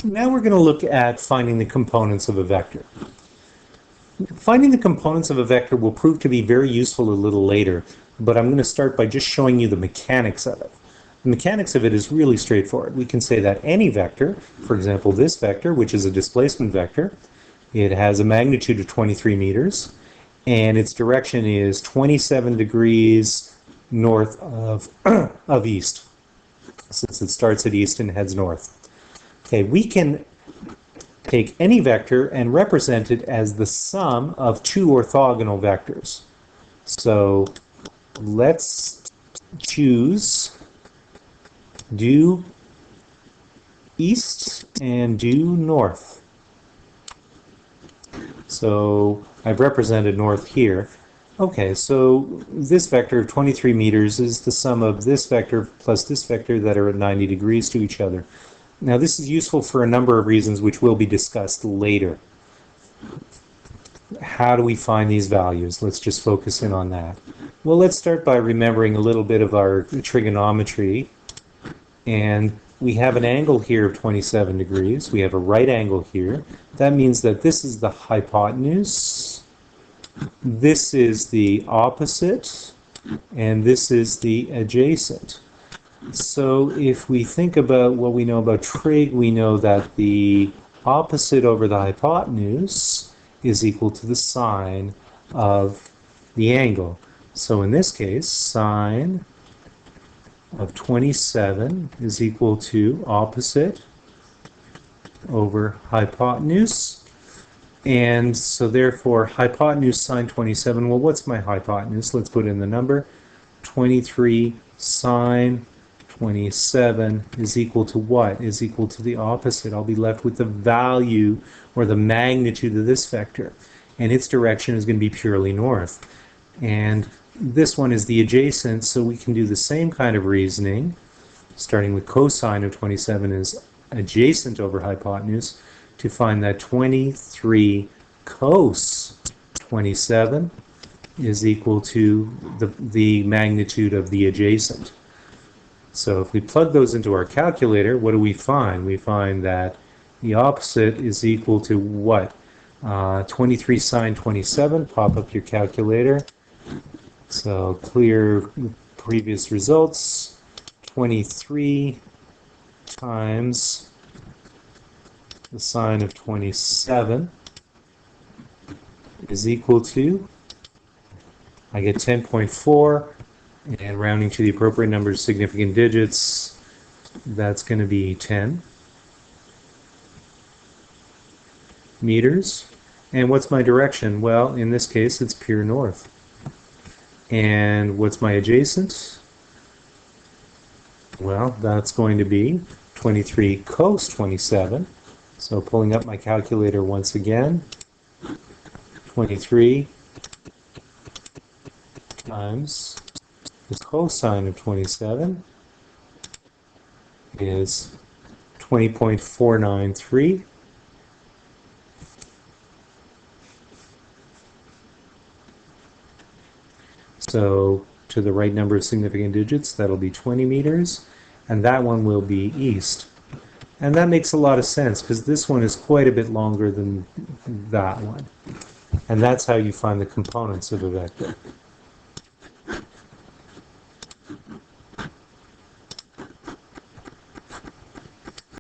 Now we're going to look at finding the components of a vector. Finding the components of a vector will prove to be very useful a little later, but I'm going to start by just showing you the mechanics of it. The mechanics of it is really straightforward. We can say that any vector, for example this vector, which is a displacement vector, it has a magnitude of 23 meters, and its direction is 27 degrees north of east, since it starts at east and heads north. Okay, we can take any vector and represent it as the sum of two orthogonal vectors. So let's choose due east and due north. So I've represented north here. Okay, so this vector of 23 meters is the sum of this vector plus this vector that are at 90 degrees to each other. Now this is useful for a number of reasons which will be discussed later. How do we find these values? Let's just focus in on that. Well, let's start by remembering a little bit of our trigonometry. And we have an angle here of 27 degrees. We have a right angle here. That means that this is the hypotenuse, this is the opposite, and this is the adjacent. So if we think about what we know about trig, we know that the opposite over the hypotenuse is equal to the sine of the angle. So in this case, sine of 27 is equal to opposite over hypotenuse. And so therefore, hypotenuse sine 27, well, what's my hypotenuse? Let's put in the number. 23 sine 27 is equal to what? Is equal to the opposite. I'll be left with the value or the magnitude of this vector. And its direction is going to be purely north. And this one is the adjacent, so we can do the same kind of reasoning, starting with cosine of 27 is adjacent over hypotenuse, to find that 23 cos 27 is equal to the magnitude of the adjacent. So if we plug those into our calculator, what do we find? We find that the opposite is equal to what? 23 sine 27, pop up your calculator. So clear previous results, 23 times the sine of 27 is equal to, I get 10.4, and rounding to the appropriate number of significant digits, that's going to be 10 meters. And what's my direction? Well, in this case, it's pure north. And what's my adjacent? Well, that's going to be 23 cos 27. So pulling up my calculator once again, 23 times the cosine of 27 is 20.493. So to the right number of significant digits, that'll be 20 meters, and that one will be east. And that makes a lot of sense, because this one is quite a bit longer than that one. And that's how you find the components of a vector.